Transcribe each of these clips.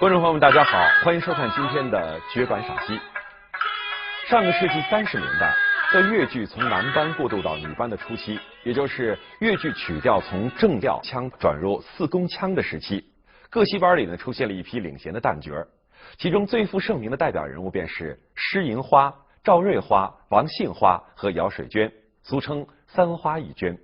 观众朋友们，大家好，欢迎收看今天的绝版赏析。上个世纪30年代，在粤剧从男班过渡到女班的初期，也就是粤剧曲调从正调腔转入四宫腔的时期，各戏班里呢出现了一批领衔的旦角，其中最负盛名的代表人物便是施银花、赵瑞花、王杏花和姚水娟，俗称三花一娟。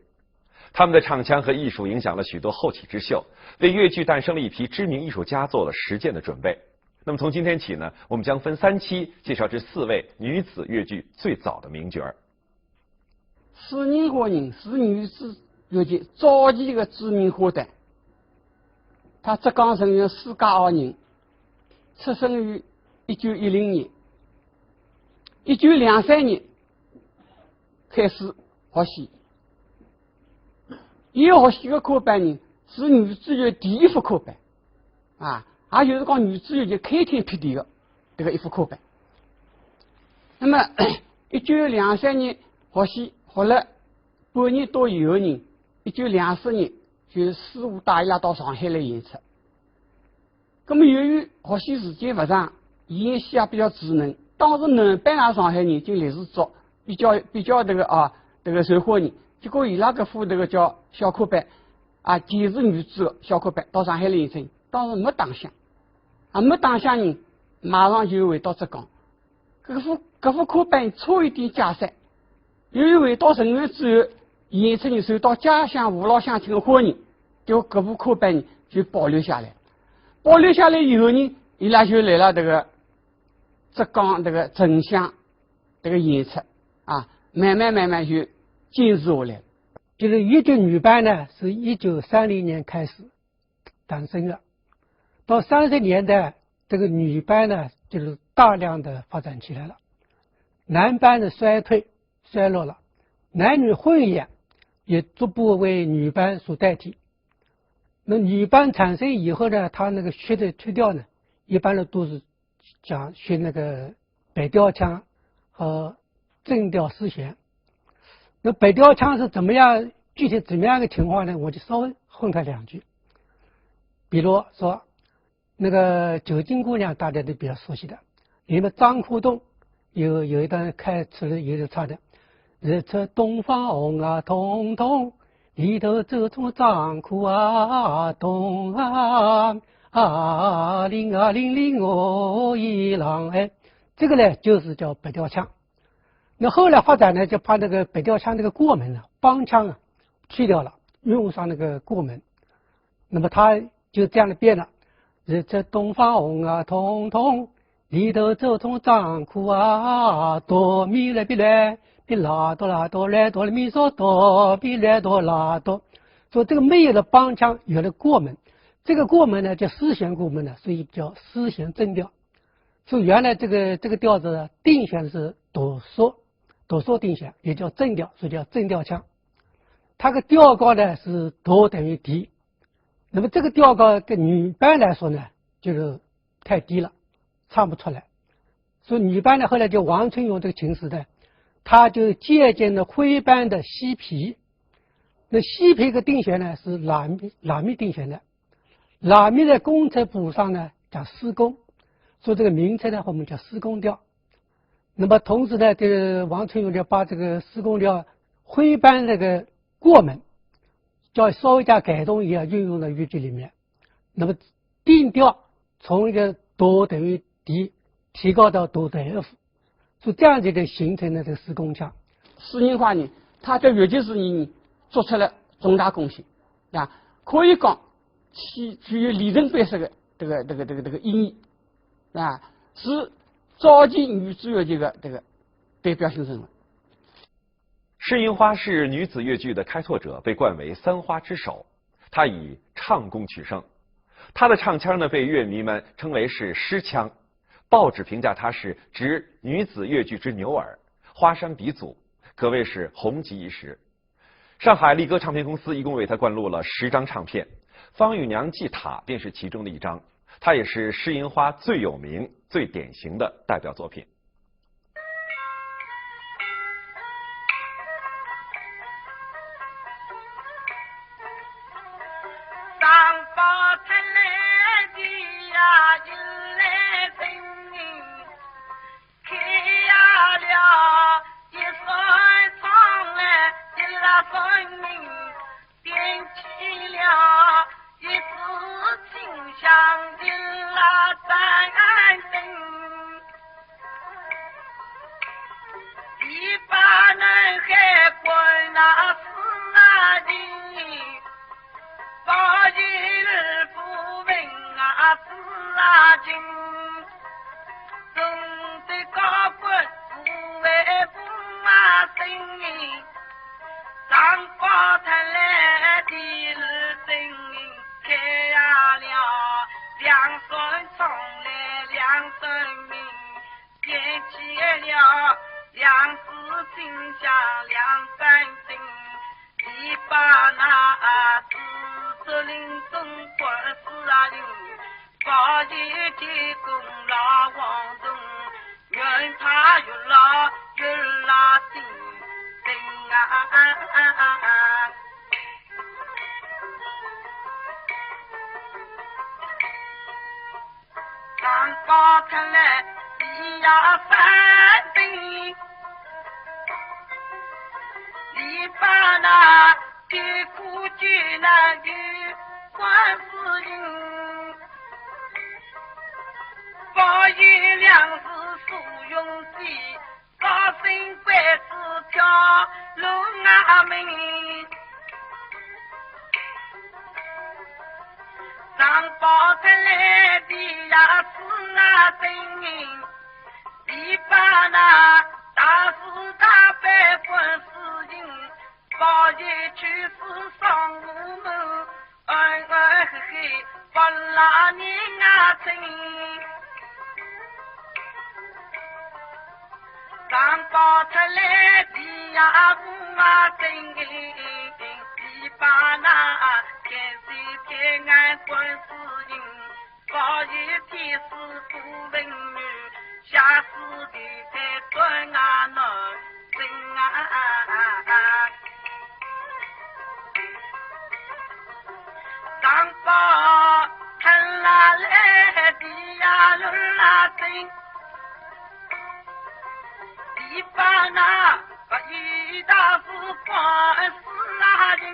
他们的唱腔和艺术影响了许多后起之秀，为粤剧诞生了一批知名艺术家做了实践的准备。那么从今天起呢，我们将分3期介绍这4位女子粤剧最早的名角。施银花人是女子粤剧早期的知名花旦，她浙江省人施家坳人，出生于1910年。1923年开始学戏。伊学戏的科班呢是女子乐第一副科班也就是讲女子乐就开天辟地的这个一副科班。那么1923年学戏学了半年多以后呢，1924年就是师傅带伊拉到上海来演出。那么由于学习时间不长，演戏也比较稚嫩，当时男班上海人就历史早，比较这个受欢迎。结果伊拉搿副这个叫小科班全是女子的小科班到上海来演出，当时没当乡没当乡人马上就回到浙江。搿副科班差一点解散，由于回到成员之后，演出人受到家乡父老乡亲的欢迎，就搿副科班就保留下来。保留下来以后呢，伊拉就来了这个浙江这个镇乡这个演出慢慢就坚持下来。就是粤剧女班呢，是1930年开始诞生的。到30年代，这个女班呢，就是大量的发展起来了。男班的衰落了，男女混演也逐步为女班所代替。那女班产生以后呢，他那个学的曲调呢，一般的都是学那个北调腔和正调丝弦。那北调腔是怎么样，具体怎么样的情况呢？我就稍微混他2句。比如说那个九金姑娘，大家都比较熟悉的，里面张库栋有一段开出来有点差的，日出东方红彤彤，里头走出张库东铃我一郎这个呢就是叫北调腔。那后来发展呢，就把那个北调腔那个过门帮腔去掉了，用上那个过门，那么它就这样的变了。日出东方红彤彤，里头走出张库哆咪来比来比拉哆拉哆来哆来咪嗦哆比来哆拉哆。说这个没有了帮腔，有了过门，这个过门呢叫丝弦过门所以叫丝弦正调。所以原来这个调子呢，定弦是哆嗦定弦，也叫正调，所以叫正调腔。它的调高呢是哆等于低，那么这个调高跟女班来说呢，就是太低了，唱不出来。所以女班呢，后来就王春勇这个琴师呢，他就借鉴了徽班的西皮。那西皮的定弦呢是拉咪定弦的，拉咪在工程谱上呢叫施工，所以这个名称呢我们叫施工调。那么同时呢，这个王春勇就把这个施工调徽班这个过门叫稍微加改动一下，运用到粤剧里面。那么定调从一个哆等于低提高到哆等于 F， 是这样子的形成了这个施工腔。施银花呢，他在粤剧史里做出了重大贡献可以讲具有里程碑式的这个意义是早期女子粤剧的这个代表性人物。施银花是女子粤剧的开拓者，被冠为三花之首。她以唱功取胜，她的唱腔呢被乐迷们称为是狮腔，报纸评价她是执女子粤剧之牛耳，花山鼻祖，可谓是红极一时。上海力歌唱片公司一共为她灌录了10张唱片，《方玉娘祭塔》便是其中的一张，它也是施银花最有名、最典型的代表作品。上报出来的呀，呀进来声音，开呀了一扇窗来，一拉声音，点起了一支清香的那盏灯，一把男孩关那四那的，把一日不问啊四啊经，总的高官不为不啊声音，上报谈来的日声音，开呀了两扇窗来两声明，点起了两支清香两盏灯，一把那四林中关四啊林，把一提供老王中，愿他越老越拉丁灯啊。上高看来一呀三灯，你把那的苦居那个观世音，把一两是所用的，高声怪子跳龙啊门，上报谈来的呀是那灯，你把那大是大白观世音，把一去是上午门，嘿嘿，把那年啊真，上报出来的呀不啊真，你把那天水天安观世音，把一天是不文女，下世的在端啊那真啊。上报看啦来的呀轮啦真，一把那把一大是关死啦人，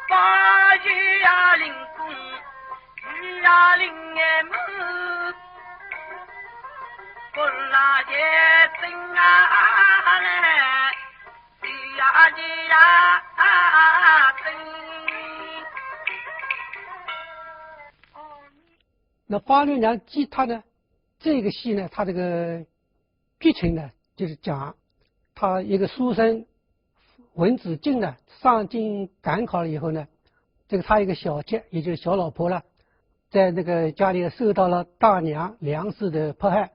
把雨呀淋公，雨呀淋眼门，不拉也真啊来，雨呀雨呀真。那花六娘记他呢，这个戏呢，他这个剧情呢，就是讲他一个书生文子敬呢上京赶考了以后呢，这个他一个小妾，也就是小老婆了，在那个家里受到了大娘梁氏的迫害，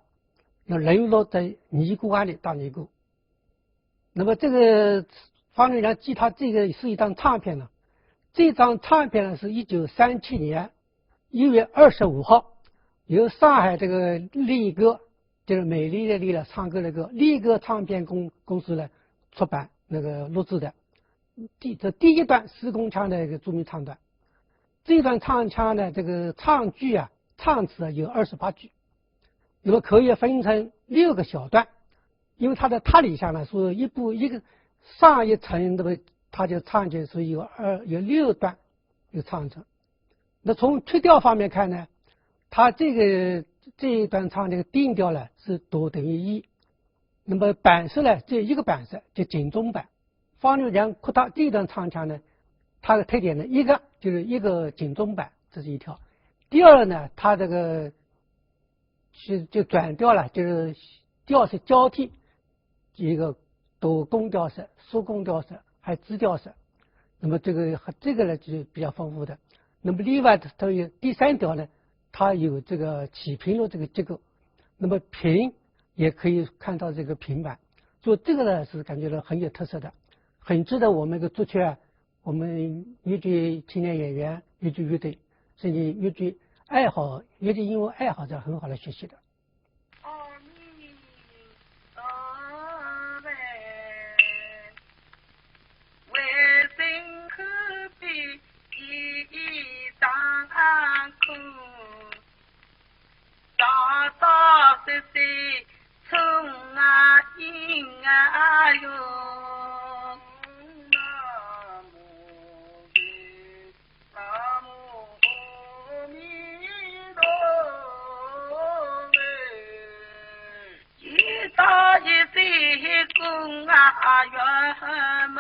要沦落在尼姑庵里当尼姑。那么这个花六娘记他这个是一张唱片呢，这张唱片呢是1937年1月25号，由上海这个丽歌，就是美丽的丽了，唱歌的歌，丽歌唱片公司呢出版那个录制的。这第一段施工腔的一个著名唱段，这段唱腔呢，这个唱句啊，唱词啊有28句，那么可以分成6个小段，因为它的塔里下呢是一个上一层的，它就唱起是有6段有唱成。那从曲调方面看呢，它这一段唱这个定调呢是哆等于1，那么板式呢只有一个板式，就警钟板。花六娘扩大这一段唱腔呢，它的特点呢，一个就是一个警钟板，这是一条；第二呢，它这个就转调了，就是调式交替，一个哆宫调式、嗦宫调式，还有支调式。那么这个呢就是比较丰富的。那么另外它有第3条呢，它有这个起平录这个结构，那么平也可以看到这个平板，所以这个呢是感觉到很有特色的，很值得我们的朱雀，我们豫剧青年演员、豫剧乐队，甚至豫剧音乐爱好者很好的学习的。为生可比一园门，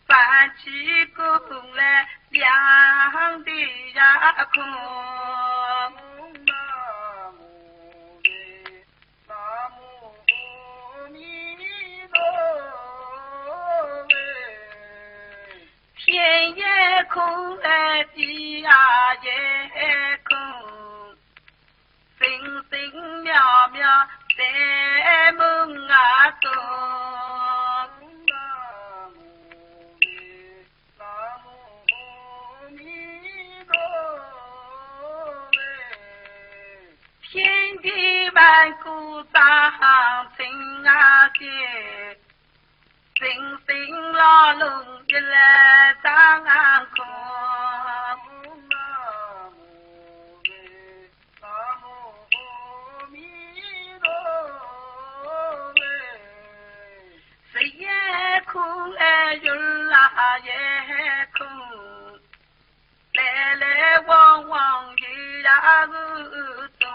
翻起弓来亮的呀空。天也空来地呀也空，星星渺渺在梦啊中。天地万古长情啊结，星星老龙一来张空。谁也空来云啦也空，来来往往一呀日中。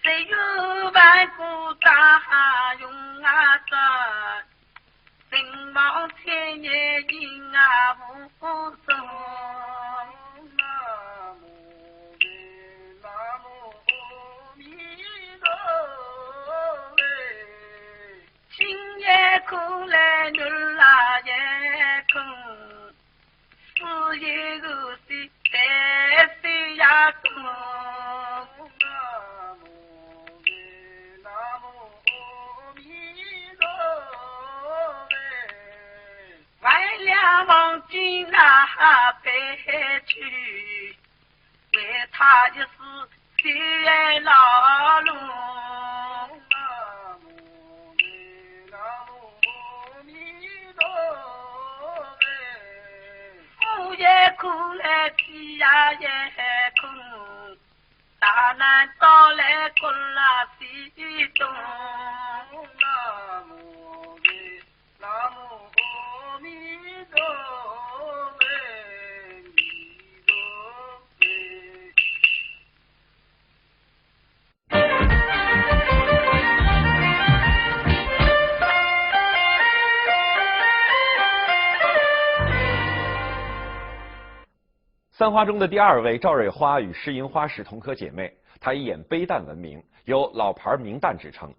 谁有万古大用啊转，心望千年因啊无踪。心也空来女啦也空，事业如是在谁呀中。万两望君那北去，为他一世去劳碌。富也空来地呀也空，大难到来困啦西东。三花中的第二位赵瑞花与施银花是同科姐妹，她以演悲旦闻名，有老牌名旦之称。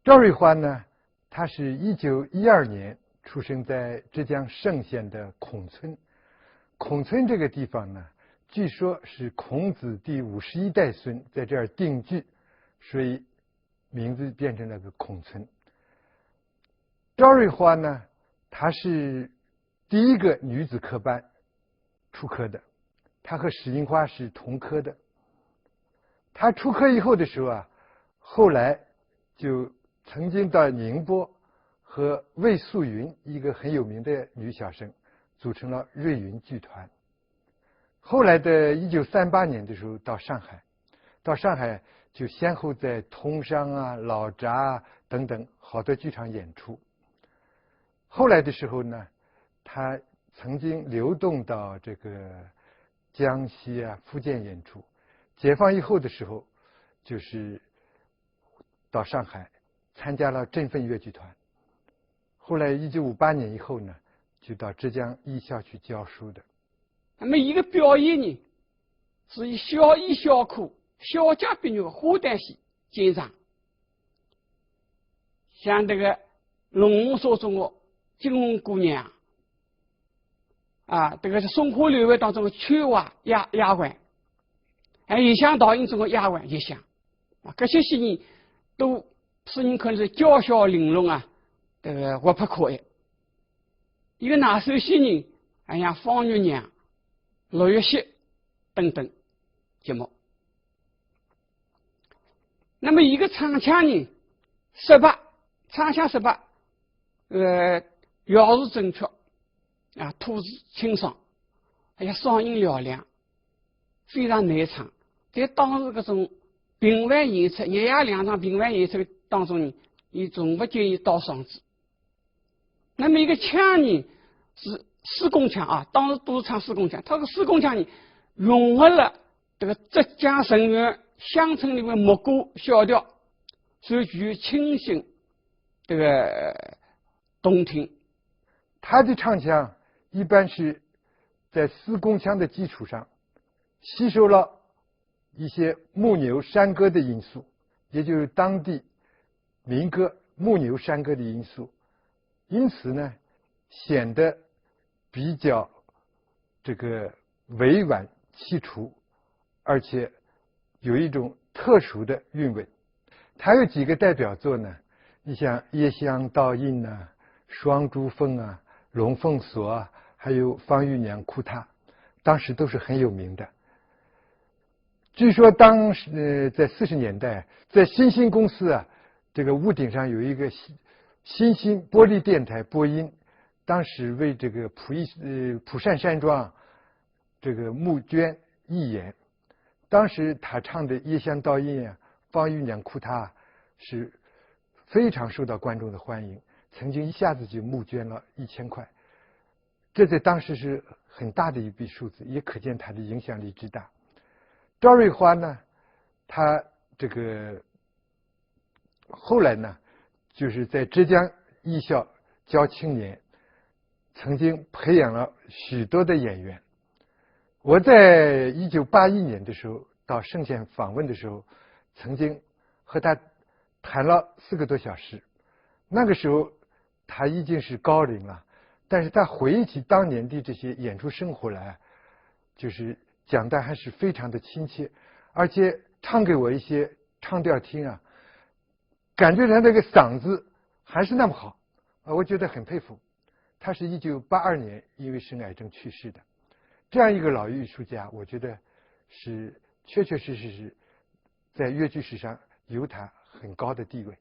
赵瑞花呢，她是1912年出生在浙江嵊县的孔村。孔村这个地方呢，据说是孔子第51代孙在这儿定居，所以名字变成了个孔村。赵瑞花呢，她是第一个女子科班出科的，她和史银花是同科的。她出科以后的时候啊，后来就曾经到宁波和魏素云一个很有名的女小生组成了瑞云剧团。后来的1938年的时候到上海就先后在通商啊、老闸啊等等好多剧场演出。后来的时候呢，她曾经流动到这个江西啊、福建演出。解放以后的时候，就是到上海参加了振奋粤剧团。后来1958年以后呢，就到浙江艺校去教书的。那么一个表演呢，是以小艺小科、小家碧玉花旦戏见长，像这个龙王所中的金龙姑娘啊，这个是松花流外当中的秋娃丫鬟，还有像导演中的丫鬟也像啊，这些戏呢都使人看是娇小玲珑啊，这个活泼可爱。一个哪首戏呢，还像方月娘、陆月溪等等节目。那么一个唱腔呢，18唱腔18，咬字正确啊，吐字清爽，还有嗓音嘹亮，非常难唱。在当时这种评委演出，1夜2场评委演出当中呢，你从不建议倒嗓子。那么一个腔呢是四宫腔啊，当时都是唱四宫腔。他这个四宫腔呢，融合了这个浙江省园乡村里面牧歌小调，所以具有清新这个动听。他的唱腔一般是在四宫腔的基础上吸收了一些牧牛山歌的因素，也就是当地民歌牧牛山歌的因素，因此呢显得比较这个委婉凄楚，而且有一种特殊的韵味。他有几个代表作呢，你像《夜香倒映》啊，《双珠峰》啊，《龙凤锁》啊，还有《方玉娘哭榻》，当时都是很有名的。据说当时在40年代，在新兴公司啊，这个屋顶上有一个新兴玻璃电台播音，当时为这个蒲扇山庄这个募捐义演，当时他唱的《夜香倒映》啊，《方玉娘哭榻》是非常受到观众的欢迎，曾经一下子就募捐了1000块，这在当时是很大的一笔数字，也可见他的影响力之大。赵瑞花呢，他这个后来呢，就是在浙江艺校教青年，曾经培养了许多的演员。我在1981年的时候到盛县访问的时候，曾经和他谈了4个多小时。那个时候他已经是高龄了，但是他回忆起当年的这些演出生活来，就是讲的还是非常的亲切，而且唱给我一些唱调听啊，感觉他那个嗓子还是那么好啊，我觉得很佩服。他是1982年因为生癌症去世的，这样一个老艺术家，我觉得是确确实实是在粤剧史上有他很高的地位。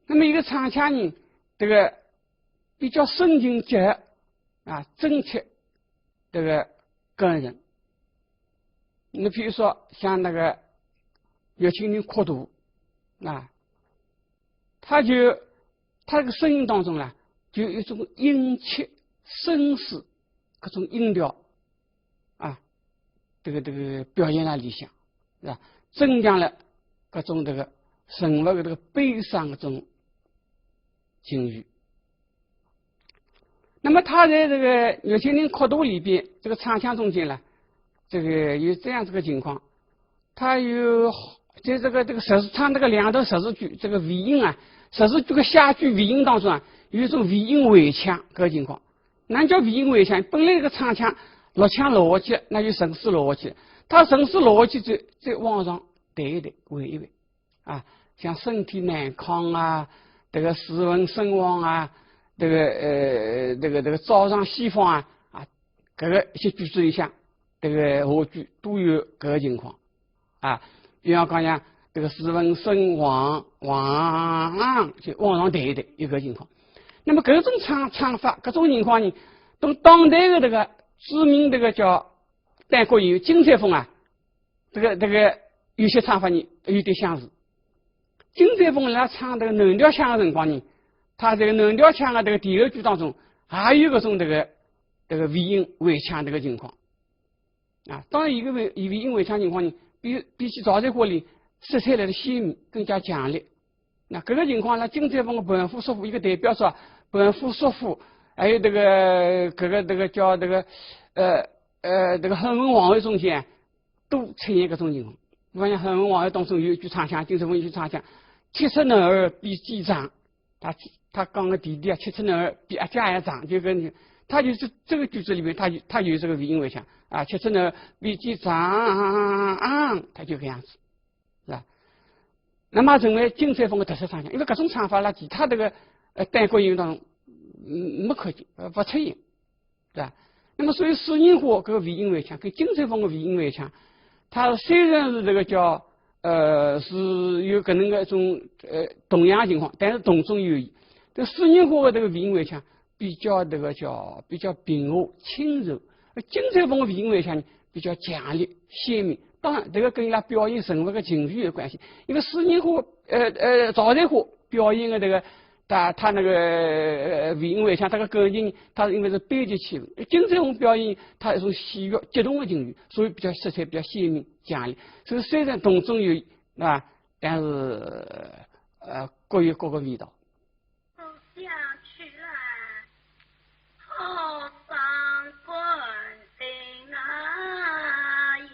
那么一个唱腔呢，这个比较深情结合啊，真切这个感人。你比如说像那个乐清的阔度啊，他这个声音当中呢，就有一种殷切、绅士各种音调啊，这个表现在里向，是吧？增强了各种这个人物的这个悲伤的这种境遇。那么他在这个乐清的阔度里边，这个唱腔中间呢，这个有这样子个情况，他有在这个唱这个两头十字句，这个尾音啊，十字句的下句尾音当中啊，有一种尾音尾腔这个情况。哪叫尾音尾腔？本来这个唱腔六腔逻辑，那就城市逻辑，它城市逻辑再往上带一带，围一围啊，像身体难康啊，这个斯文身亡啊，这个早上西方啊，这个一些句子里向，这个后句都有这个情况啊。比方讲像这个斯文身亡就往上带一带，有个情况。那么各种唱法，各种情况呢，跟当代的这个知名这个叫单国有金采风啊，这个有些唱法呢有点相似。金采风来唱这个南调腔的辰光呢，他这个南调腔的这个第二句当中还有各种这个尾音尾腔这个情况啊。当然一个尾音尾腔情况呢，比起赵采华里色彩来的鲜明，更加强烈。那这个情况呢，金采风的盘虎叔父一个代表作，盘虎叔父，还有这个叫这个恒温皇后中间都出现这种情况。比方像恒温皇后当中有一句唱腔，金采风有一句唱腔，七尺男儿比鸡长，他讲个弟弟啊，七尺男儿比阿家也长，就跟他就是这个句子里面，他有这个尾音尾腔啊，七尺男儿比鸡长，他就这样子，是吧？那么成为金采风的特色唱腔，因为各种唱法呢，其他这个单国音当中没看见，不出现，是吧？那么所以史宁华这个尾音尾腔跟金采风的尾音尾腔，它虽然是这个叫是有可能的一种同样情况，但是同中有异。这史宁华的这个尾音尾腔比较平和轻柔，而金采风的尾音尾腔比较强烈鲜明。当然，这个跟伊拉表演人物的情绪有关系。因为史宁华赵采华表演的这个他那个尾音尾腔，他的感情，他因为是悲剧气氛。金采风表演他一种喜悦激动的情绪，所以比较色彩比较鲜明强烈。所以虽然同中有异，啊，但是各有各个味道。走下去来，好上滚定啊耶！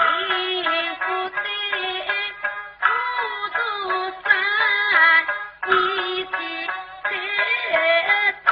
一夫的孤独山，一起在东。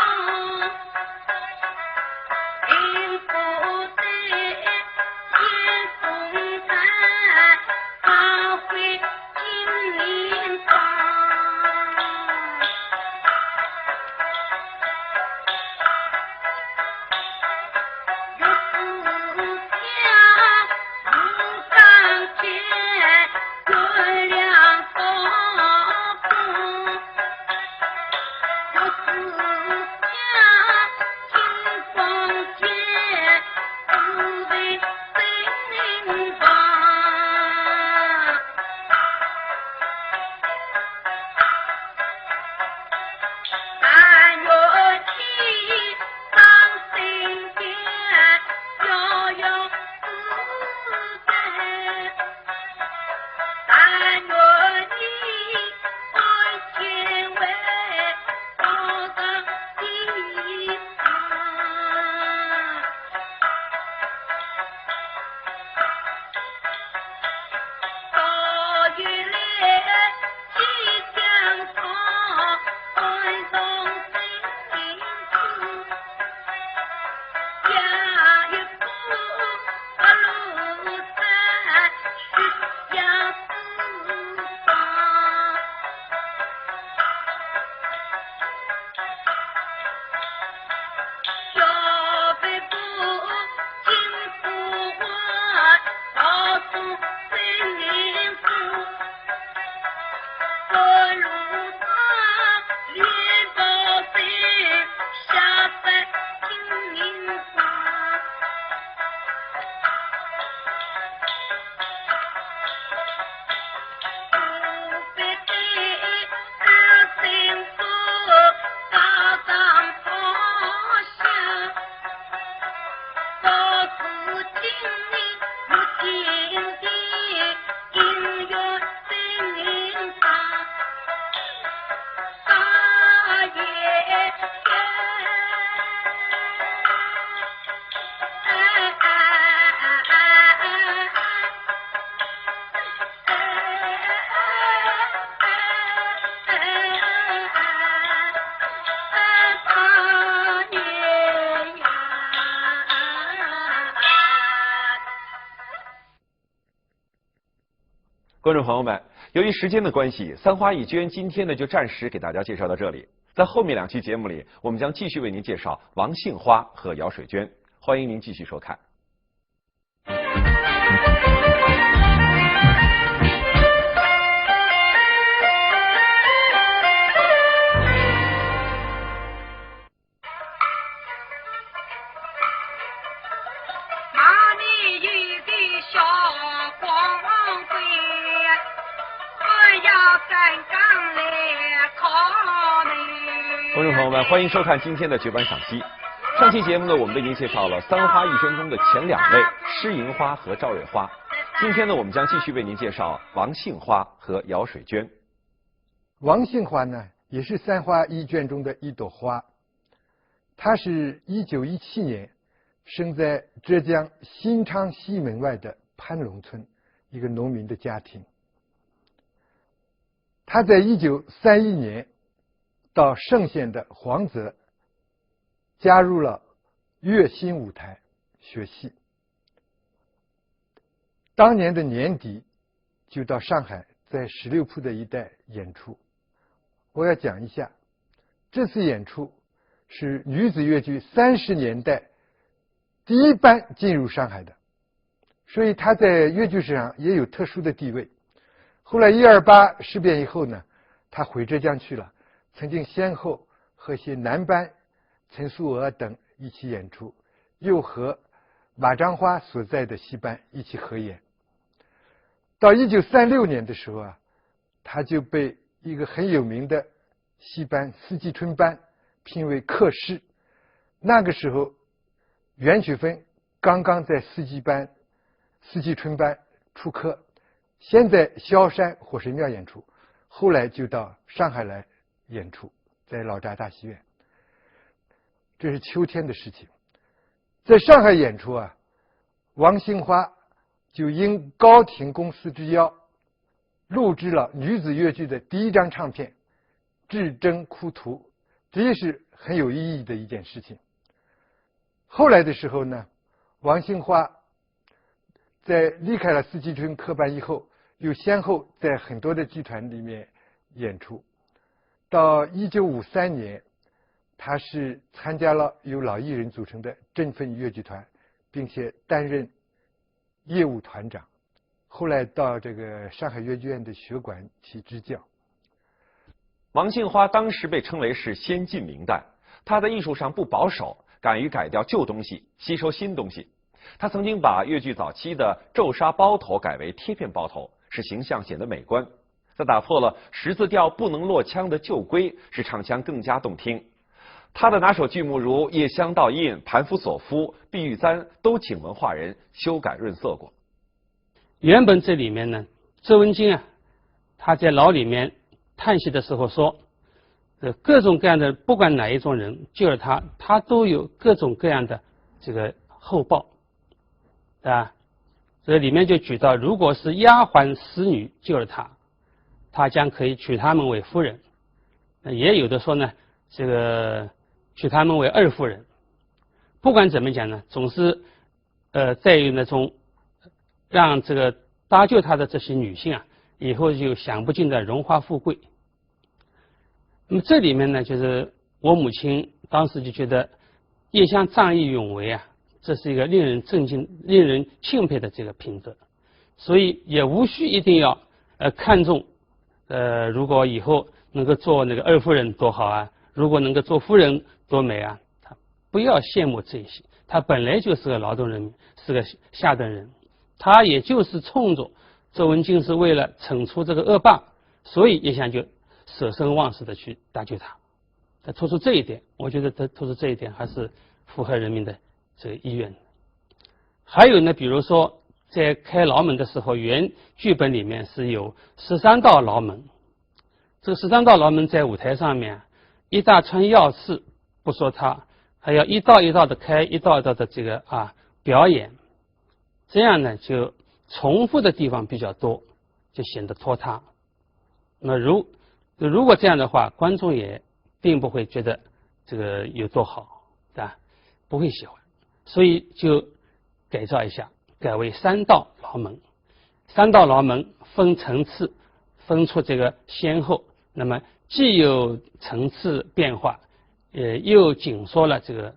观众朋友们，由于时间的关系，三花一娟今天呢就暂时给大家介绍到这里。在后面2期节目里，我们将继续为您介绍王杏花和姚水娟，欢迎您继续收看。观众朋友们，欢迎收看今天的绝版赏析。上期节目呢，我们为您介绍了三花一娟中的前2位施银花和赵瑞花。今天呢，我们将继续为您介绍王杏花和姚水娟。王杏花呢，也是三花一娟中的一朵花。她是1917年生在浙江新昌西门外的潘龙村一个农民的家庭。她在1931年到盛县的黄泽加入了乐新舞台学戏。当年的年底就到上海在16铺的一带演出。我要讲一下，这次演出是女子越剧30年代第一班进入上海的，所以她在越剧史上也有特殊的地位。后来128事变以后呢，她回浙江去了，曾经先后和一些男班陈素娥等一起演出，又和马章花所在的戏班一起合演。到1936年的时候啊，他就被一个很有名的戏班四季春班聘为客师。那个时候袁雪芬刚刚在四季春班出科，先在萧山火神庙演出，后来就到上海来演出，在老闸大戏院。这是秋天的事情。在上海演出啊，王杏花就应高亭公司之邀，录制了女子越剧的第1张唱片《至真哭图》，这也是很有意义的一件事情。后来的时候呢，王杏花在离开了四季春科班以后，又先后在很多的剧团里面演出。到1953年，他是参加了由老艺人组成的振奋越剧团，并且担任业务团长。后来到这个上海越剧院的学馆去支教。王杏花当时被称为是先进名旦，她在艺术上不保守，敢于改掉旧东西，吸收新东西。她曾经把越剧早期的皱纱包头改为贴片包头，使形象显得美观。她打破了十字调不能落腔的旧规，使唱腔更加动听。她的拿手剧目如《夜香倒印》《盘夫索夫》《碧玉簪》都请文化人修改润色过。原本这里面呢，周文京啊，他在牢里面叹息的时候说，各种各样的，不管哪一种人救了他，他都有各种各样的这个厚报，对吧？这里面就举到，如果是丫鬟使女救了他，他将可以娶她们为夫人。也有的说呢，这个娶她们为二夫人。不管怎么讲呢，总是在于那种让这个搭救他的这些女性啊，以后就享不尽的荣华富贵。那么这里面呢，就是我母亲当时就觉得叶湘仗义勇为啊，这是一个令人震惊、令人钦佩的这个品质，所以也无需一定要看重如果以后能够做那个二夫人多好啊，如果能够做夫人多美啊，他不要羡慕这些，他本来就是个劳动人民，是个下等人，他也就是冲着周文京是为了惩除这个恶霸，所以叶湘就舍生忘死的去搭救他。他突出这一点，我觉得他突出这一点还是符合人民的这个意愿。还有呢，比如说在开牢门的时候，原剧本里面是有13道牢门，这个13道牢门在舞台上面一大串钥匙，不说它，还要一道一道的开，一道一道的这个表演，这样呢就重复的地方比较多，就显得拖沓。那如果这样的话，观众也并不会觉得这个有多好，对吧？不会喜欢，所以就改造一下，改为3道牢门。三道牢门分层次，分出这个先后，那么既有层次变化，又紧缩了这个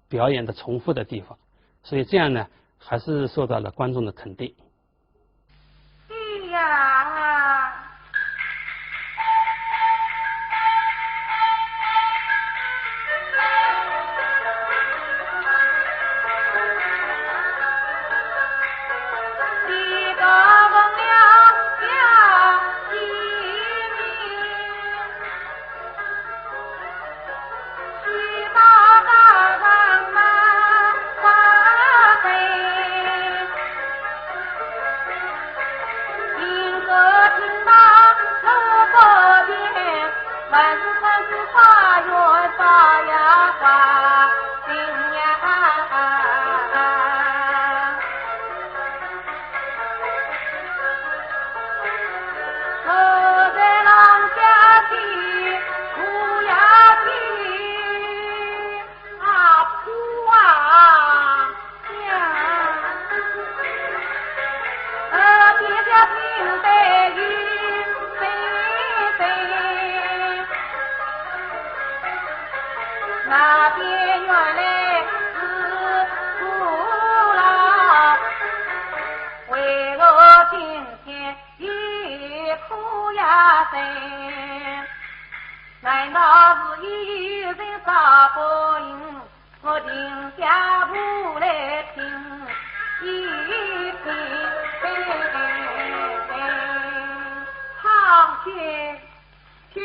表演的重复的地方，所以这样呢，还是受到了观众的肯定。哎呀！那边原来是父老，为我今天一苦呀身，难道是一人杀不赢？我定下步来拼一拼，好天天。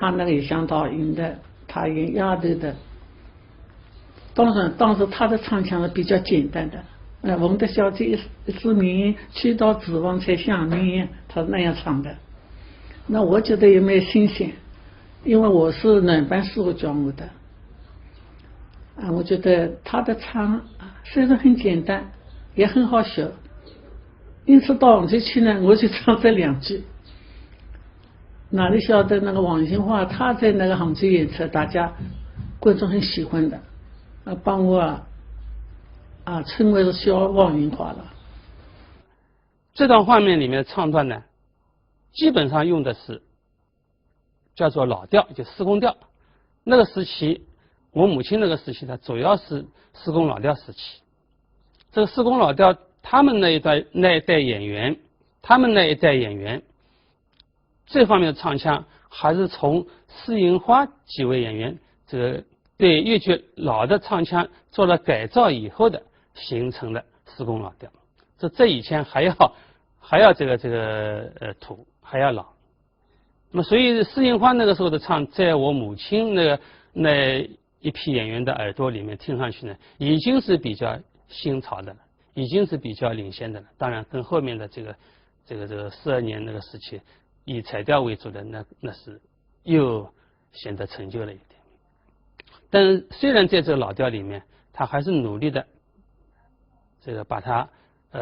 他那个向导演的，他演丫头的，当时他的唱腔是比较简单的，闻得小姐一枝名，去到指望才相面，他是那样唱的。那我觉得也蛮新鲜，因为我是男班师傅教我的，我觉得他的唱虽然很简单，也很好学，因此到杭州去呢，我就唱这2句。哪里晓得那个王新华他在那个杭州演出，大家观众很喜欢的，帮我称为是小王云华了。这段画面里面的唱段呢，基本上用的是叫做老调，就4宫调。那个时期我母亲那个时期呢，主要是施工老调时期。这个施工老调，他们那一代演员，这方面的唱腔还是从施银花几位演员这个对粤剧老的唱腔做了改造以后的形成的施工老调。这以前还要这个土还要老。那么所以施银花那个时候的唱，在我母亲那一批演员的耳朵里面听上去呢，已经是比较新潮的了，已经是比较领先的了。当然跟后面的这个42年那个时期以彩调为主的那是又显得陈旧了一点。但是虽然在这个老调里面，他还是努力的这个把它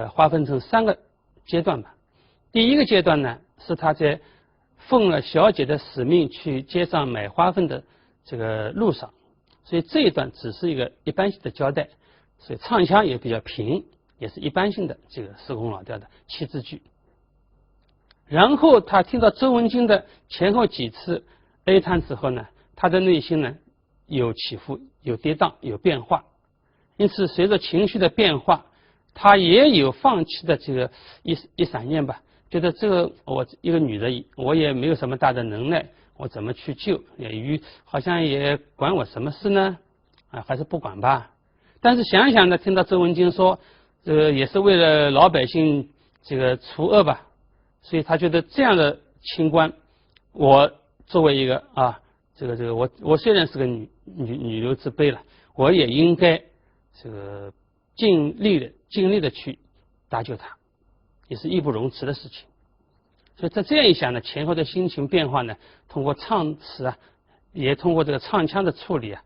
划分成3个阶段吧。第一个阶段呢，是他在奉了小姐的使命去街上买花粉的这个路上，所以这一段只是一个一般性的交代，所以唱腔也比较平，也是一般性的这个施工老调的7字句。然后他听到周文京的前后几次 A 叹之后呢，他的内心呢有起伏，有跌宕，有变化，因此随着情绪的变化，他也有放弃的这个一闪念吧，觉得这个我一个女的，我也没有什么大的能耐，我怎么去救？好像也管我什么事呢？还是不管吧。但是想想呢，听到周文京说，也是为了老百姓这个除恶吧，所以他觉得这样的清官，我作为一个我虽然是个女流之辈了，我也应该这个尽力的去搭救他，也是义不容辞的事情。所以在这样一想呢，前后的心情变化呢，通过唱词啊，也通过这个唱腔的处理啊，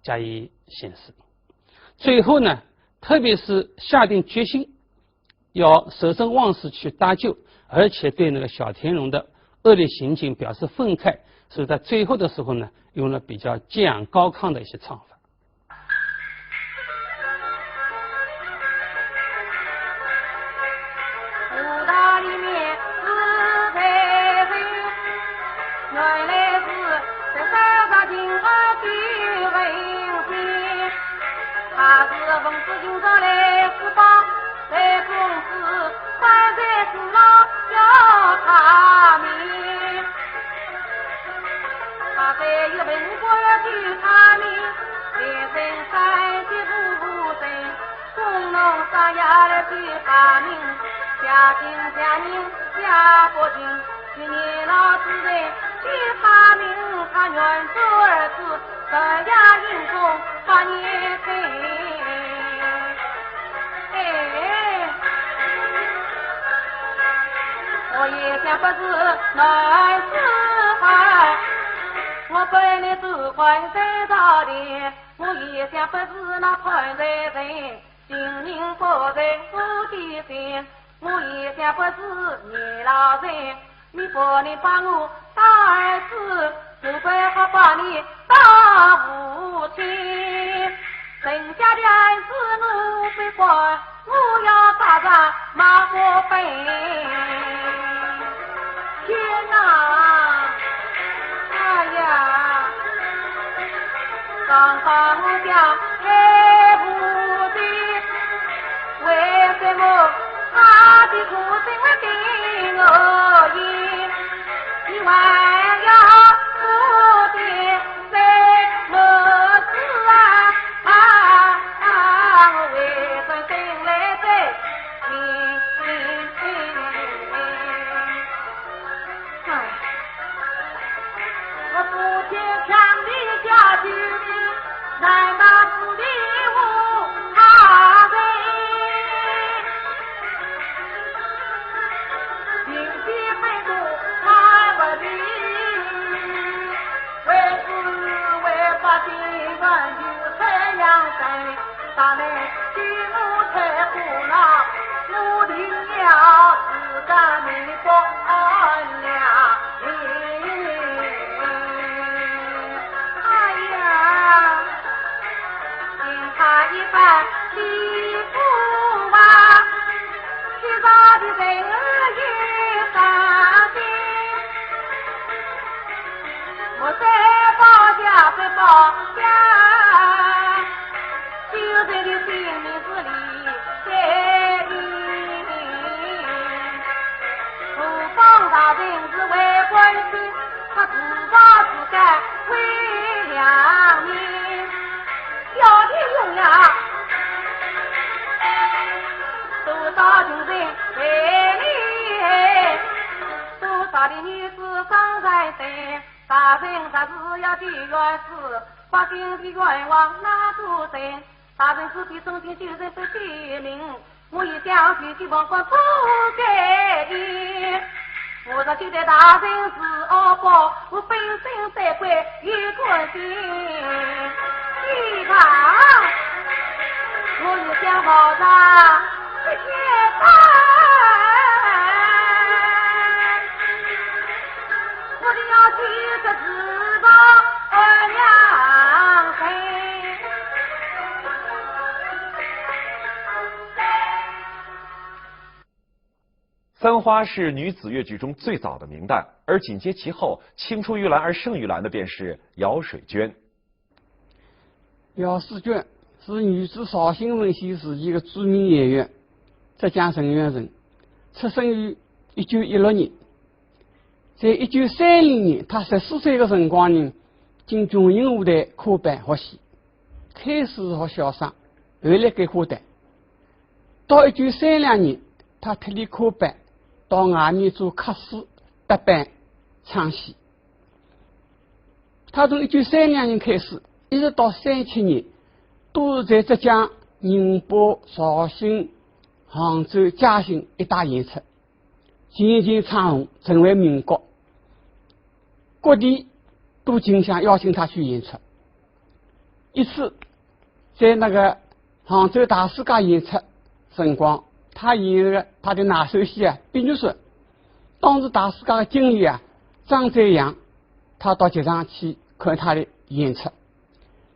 加以显示。最后呢，特别是下定决心要舍身忘死去搭救，而且对那个小田荣的恶劣行径表示愤慨，所以在最后的时候呢，用了比较激昂高亢的一些唱法。武道里面是太平，原来是在山上听我的文心，他是文字经上来释放，在公司关在寺上要他命，他在一文国要去他命，连生三级不生，工农商衙来去他命，家庭家人家国情，去年老之人去他命，他原主儿子生下因中把年岁。我也想不是男子汉，我本来是还在早点，我也想不是那传在人，心灵不在我的心，我也想不是年老人，你不能把我当儿子，就不好把你当父亲，人家的儿子我不管，我要打仗马过本。天哪！哎呀！刚刚我讲爱不的，为什么他的出身会给我赢？你还要我的什么事啊？我为什生来在我父亲强力家居的，难道是的无他人？经济奋斗他不理，为是为把金元就太阳神，他们举目太苦恼，我听了自个没过了。一番礼服吧，去找的人儿也伤心。我在保家不保大人是为关心，他自把自干为良民，要天用呀，多少穷人为你，多少的女子伤在身，大人他是要的原是百姓的愿望哪做真？大人是的中间救人不救命，我一想去希望官不给你。我说就在大人是恶报，我本身在怪一颗心。你看，我一想好上这些饭，我就要去这知道娘亲。三花是女子越剧中最早的名旦，而紧接其后，青出于蓝而胜于蓝的便是姚水娟。姚水娟是女子绍兴文戏时期的著名演员，浙江仁源人，出生于1916年。在1930年，她14岁的辰光呢，进群英舞台科班学习，开始学小生，后来改花旦。到1932年，她脱离科班，到外面做科师搭班唱戏。他从1932年开始，一直到37年，都是在浙江、宁波、绍兴、杭州、嘉兴一带演出，渐渐昌红，成为名角。各地都经常邀请他去演出。一次在那个杭州大世界演出辰光，他演了他的拿手戏比如说当时大世界的经理张载阳，他到剧场去看他的演出。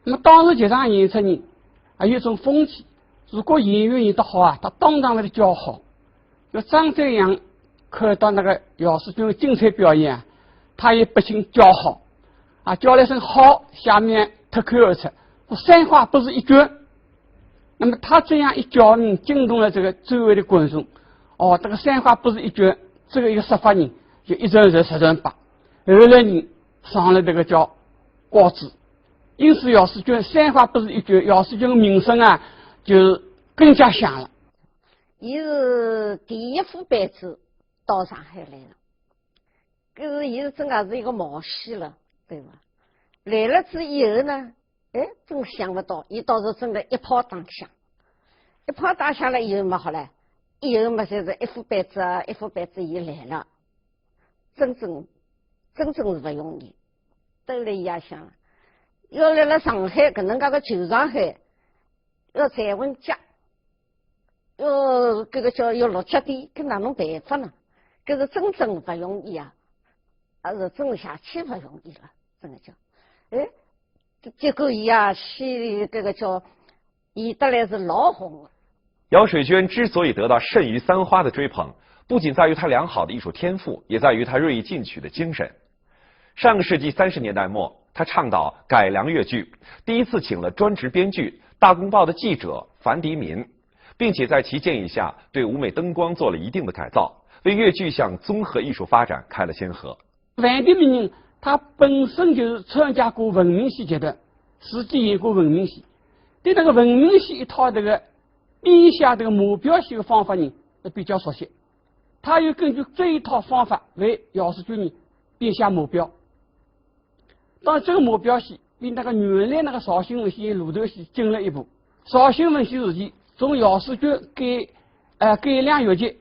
那么当时剧场演出呢，有一种风气，如果演员演得好他当场给他叫好。那张载阳看到那个姚水娟的精彩表演他也不禁叫好叫了一声好，下面脱口而出说三花不是一绝。那么他这样一叫呢，惊动了这个周围的观众。这个三花不是一绝，这个一个说法呢，就一传十，十传百。后来呢，上了这个叫报纸。因此，姚水娟三花不是一绝，姚水娟的名声就更加响了。伊是第一副班子到上海来了，可是伊是真的是一个毛戏了，对吧？来了之以后呢，真想不到，伊倒是真的一炮打响，一炮打响了以后嘛，好了，以后嘛就是一副班子一副班子伊来了，真正是不容易。后来伊也想了，要来了上海搿能介个旧上海，要站稳脚，要搿个叫要落脚点，搿哪能办法呢？搿是真正不容易是真下去不容易了，真的叫，结果伊戏这个叫演得来是老红了。姚水娟之所以得到甚于三花的追捧，不仅在于她良好的艺术天赋，也在于她锐意进取的精神。上个世纪30年代末，她倡导改良越剧，第一次请了专职编剧《大公报》的记者樊迪民，并且在其建议下对舞美灯光做了一定的改造，为越剧向综合艺术发展开了先河。樊迪民人他本身就是参加过文明戏阶段，实际演过文明戏，对那个文明戏一套这个编下这个目标戏的方法呢比较熟悉。他又根据这一套方法为姚水娟编下目标。当然这个目标戏比那个原来那个绍兴文戏路头戏进了一步。绍兴文戏时期从姚水娟改良越剧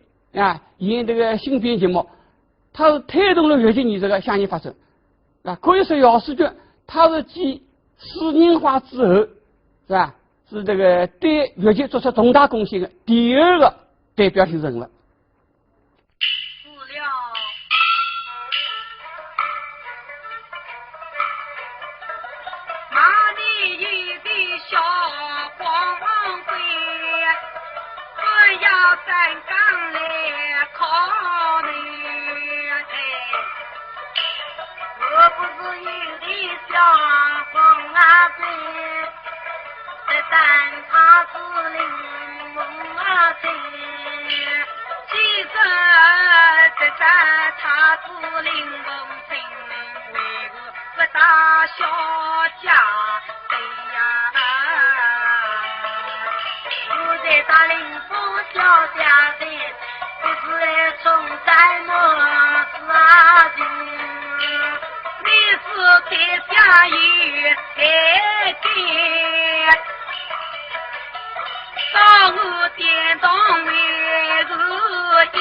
演这个新编节目，他是推动了越剧艺术的向前发展。可以说姚水娟他是继史宁华之后是吧，是这个对越剧做出重大贡献的第二个代表性人物。小光辉，我要站岗来考虑。我不是有理想风对，在山场是林梦对，其实在山场子领工亲为个大小家对呀，我在大领风小家的，不是从在么子啊你是天下一给到我典当为个应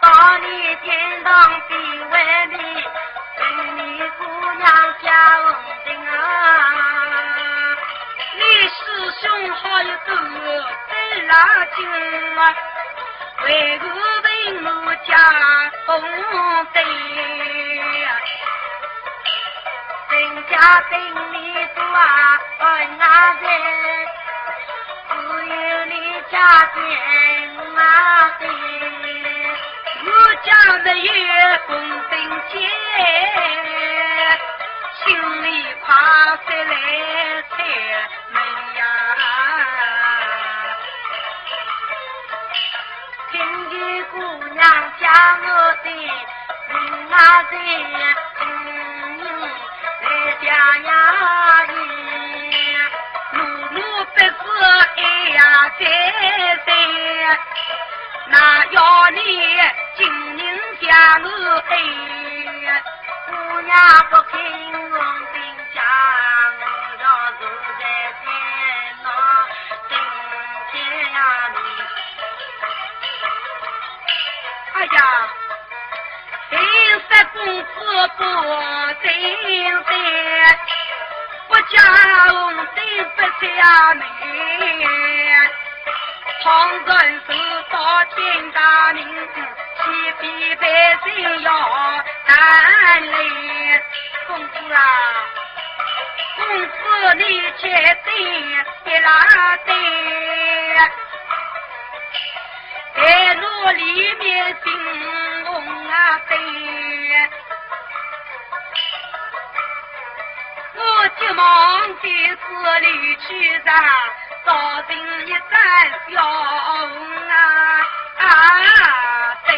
到你典当比外的对你姑娘家稳定啊你师兄好一个真拉近为个为我家公对人家等你做啊那人只有你家店啊的我家没有公平节心里夸谁来猜门呀听见姑娘讲我的人啊人来家呀路路不是哎呀在那要你今年家我哎姑娘不听我兵家我要住在天堂今天呀你哎呀人生公子不真在我家红灯不下面唐人走到天大名西比百姓要担累公子啊公子你且等别拉等在路里面心红啊等我急忙的是离去上造成一盏小红对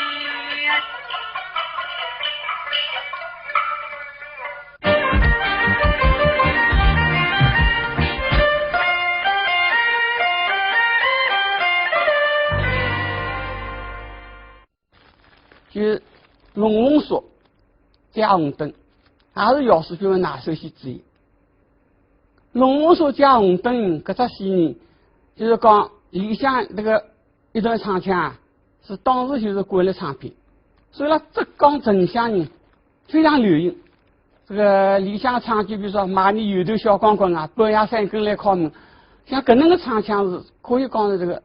就是龙龙说加红灯还是姚世军的拿手戏之一龙龙说加红灯搿只戏呢就是讲里向那个一段唱腔啊是当时就是国立唱片所以呢浙江城乡呢非常流行这个里向唱就比如说马你油头小光棍啊半夜三更来敲门像搿能个唱腔是可以讲是这个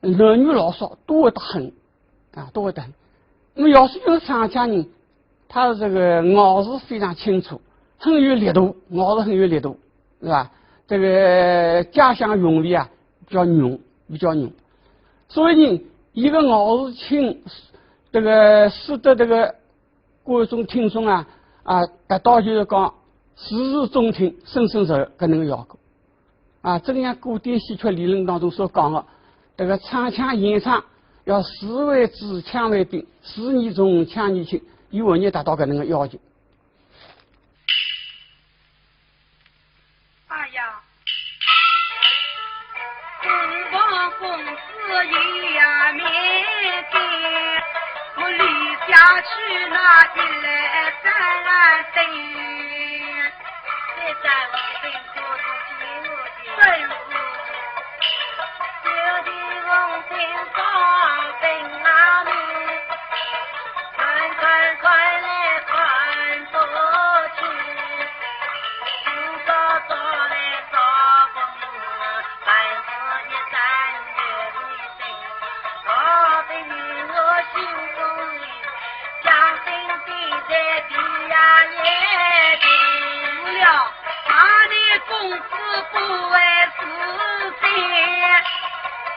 男女老少都会得很啊都会得很那么姚世军的唱腔呢他的这个咬字非常清楚很有力度咬字很有力度是吧这个家乡用力啊比较浓所以呢一个咬字清这个使得这个观众听众啊达到就是讲时时中听深深受搿能个效果啊正像古典戏曲理论当中所讲的这个唱腔演唱要时为止腔为定时你中腔你轻有文也达到搿能个要求哎呀公王公子一呀面的我离家去那一来三灯在我身后头真是有的红灯照灯啊明快来看多去今朝早来照顾我半日一盏月里灯照得你我心中里将心地在地呀也定了把你公子不为是非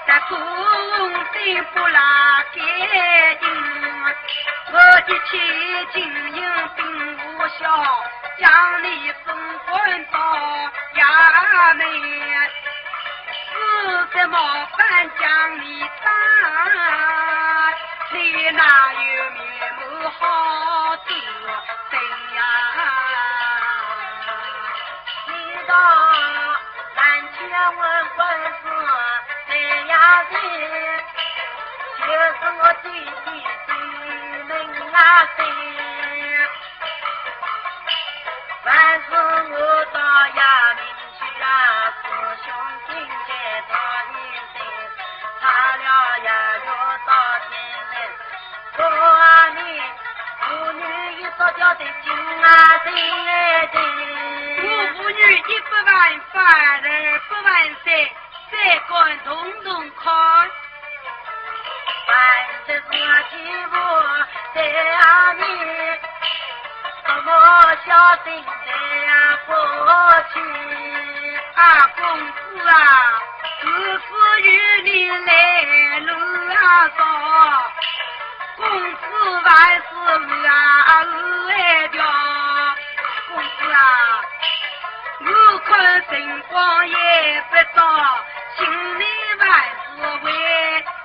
但公子不拉给我的妻经营并无效将你送关到衙门是什么犯将你打你哪有面目好做人呀？你到3000万官司这样的，就是我弟弟的门啊谁？凡是我到衙门去啊，师兄听见他一声，他俩也要到天来。说啊你妇女一说叫的金啊对，我妇女100万犯人不完事，三观统统开。凡是说起我在啊你。什么小心在过去啊，公子啊，日子与你来路啊少，公子万事啊来掉，公子啊，我看晨光也不到，心里万事为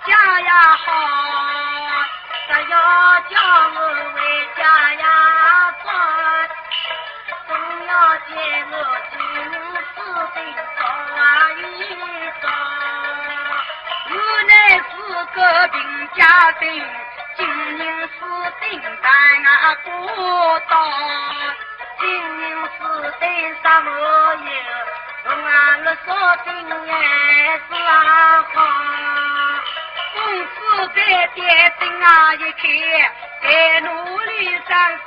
家呀好，他要叫我为家呀。总要见我今世定早啊一早，我乃是个贫家丁，今年是定单啊不到，今年是定什么有，从俺们说定也是啊好，公司在点灯啊一开，在努力上市。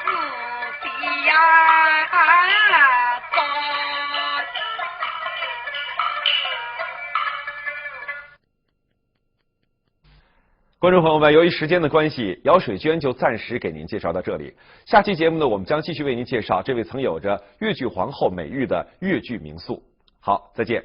呀，观众朋友们，由于时间的关系，姚水娟就暂时给您介绍到这里。下期节目呢，我们将继续为您介绍这位曾有着越剧皇后美誉的越剧名宿。好，再见。